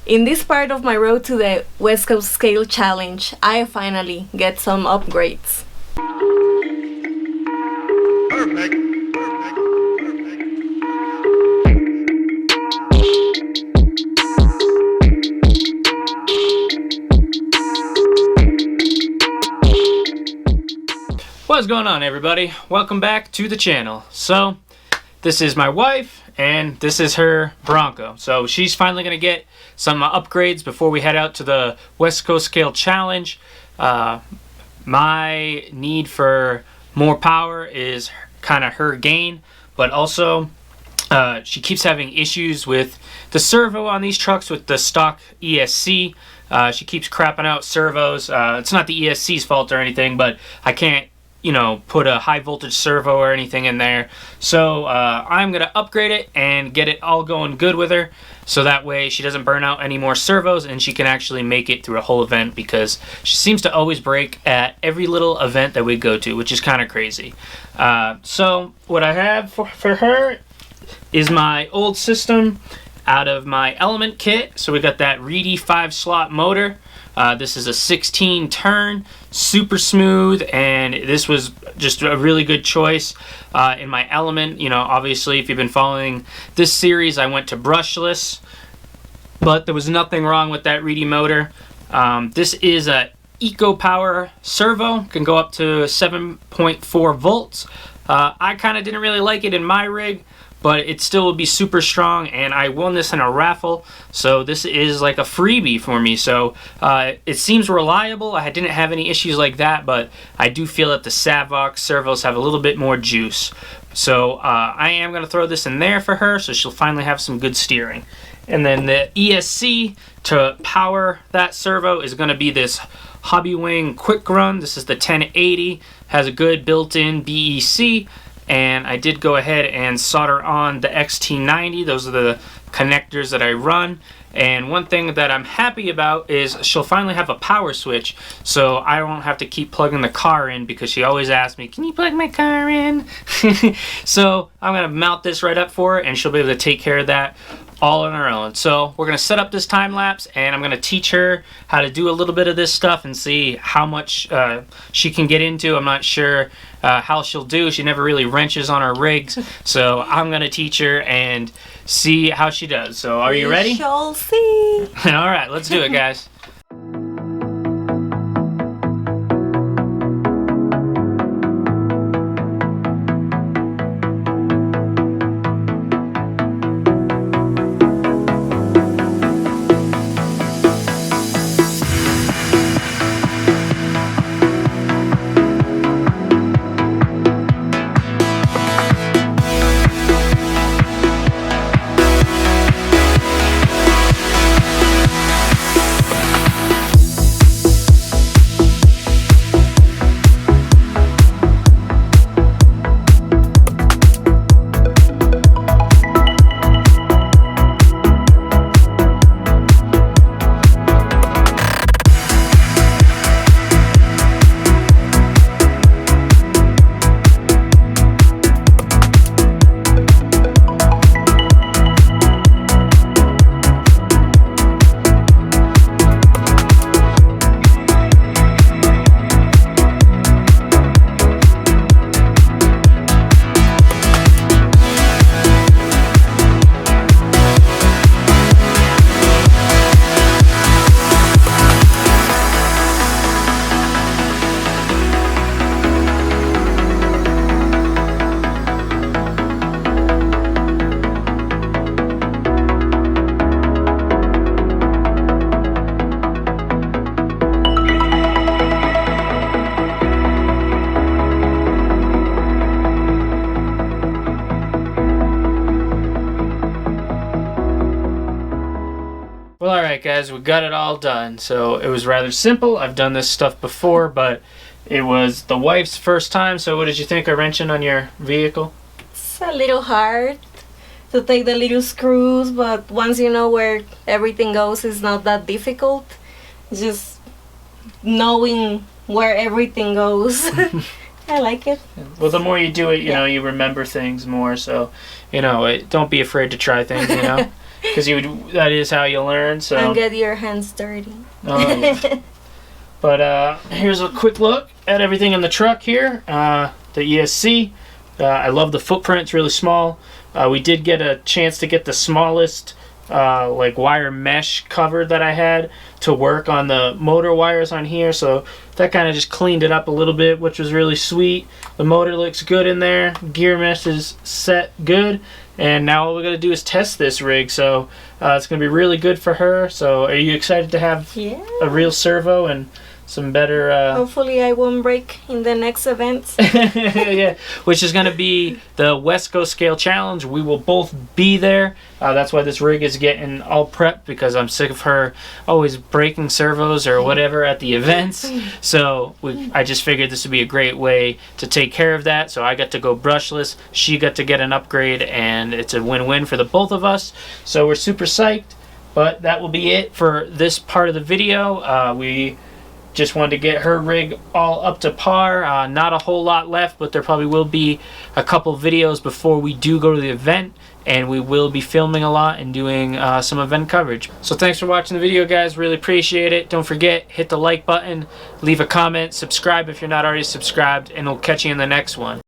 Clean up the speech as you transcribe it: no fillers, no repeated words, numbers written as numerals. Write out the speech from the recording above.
In this part of my road to the West Coast Scale Challenge, I finally get some upgrades. Perfect. What's going on, everybody? Welcome back to the channel. So this is my wife and this is her Bronco. So she's finally gonna get some upgrades before we head out to the West Coast Scale Challenge. My need for more power is kind of her gain, but also she keeps having issues with the servo on these trucks with the stock ESC. She keeps crapping out servos. It's not the ESC's fault or anything, but I can't put a high voltage servo or anything in there. So I'm gonna upgrade it and get it all going good with her, so that way she doesn't burn out any more servos and she can actually make it through a whole event, because she seems to always break at every little event that we go to, which is kind of crazy. So what I have for her is my old system out of my Element kit. So we got that Reedy 5-slot motor. This is a 16 turn, super smooth, and this was just a really good choice in my Element. Obviously, if you've been following this series, I went to brushless, but there was nothing wrong with that Reedy motor. This is a Eco Power servo, can go up to 7.4 volts. I kind of didn't really like it in my rig, but it still will be super strong, and I won this in a raffle, so this is like a freebie for me. So it seems reliable. I didn't have any issues like that, but I do feel that the Savox servos have a little bit more juice. So I am going to throw this in there for her, so she'll finally have some good steering. And then the ESC to power that servo is going to be this Hobbywing Quick Run. This is the 1080, has a good built-in BEC. And I did go ahead and solder on the XT90. Those are the connectors that I run. And one thing that I'm happy about is she'll finally have a power switch, so I won't have to keep plugging the car in, because she always asks me, can you plug my car in? So I'm going to mount this right up for her, and she'll be able to take care of that all on her own. So we're going to set up this time lapse, and I'm going to teach her how to do a little bit of this stuff and see how much she can get into. I'm not sure how she'll do. She never really wrenches on her rigs, so I'm going to teach her and see how she does. So are you ready? We shall see. All right, let's do it, guys. Well, alright guys, we got it all done. So it was rather simple. I've done this stuff before, but it was the wife's first time. So what did you think of wrenching on your vehicle? It's a little hard to take the little screws, but once you know where everything goes, it's not that difficult. Just knowing where everything goes. I like it. Well, the more you do it, you know, you remember things more. So, don't be afraid to try things, because that is how you learn. So And get your hands dirty. Oh, yeah. But here's a quick look at everything in the truck here. The ESC. I love the footprint. It's really small. We did get a chance to get the smallest like wire mesh cover that I had to work on the motor wires on here, so that kind of just cleaned it up a little bit, which was really sweet. The motor looks good in there. Gear mesh is set good, and now all we got to do is test this rig, so it's going to be really good for her. So are you excited to have a real servo and some better hopefully I won't break in the next event. yeah, which is going to be the West Coast Scale Challenge. We will both be there. That's why this rig is getting all prepped, because I'm sick of her always breaking servos or whatever at the events. So I just figured this would be a great way to take care of that. So I got to go brushless, she got to get an upgrade, and it's a win-win for the both of us. So we're super psyched. But that will be it for this part of the video. We just wanted to get her rig all up to par. Not a whole lot left, but there probably will be a couple videos before we do go to the event, and we will be filming a lot and doing some event coverage. So thanks for watching the video, guys. Really appreciate it. Don't forget, hit the like button, leave a comment, subscribe if you're not already subscribed, and we'll catch you in the next one.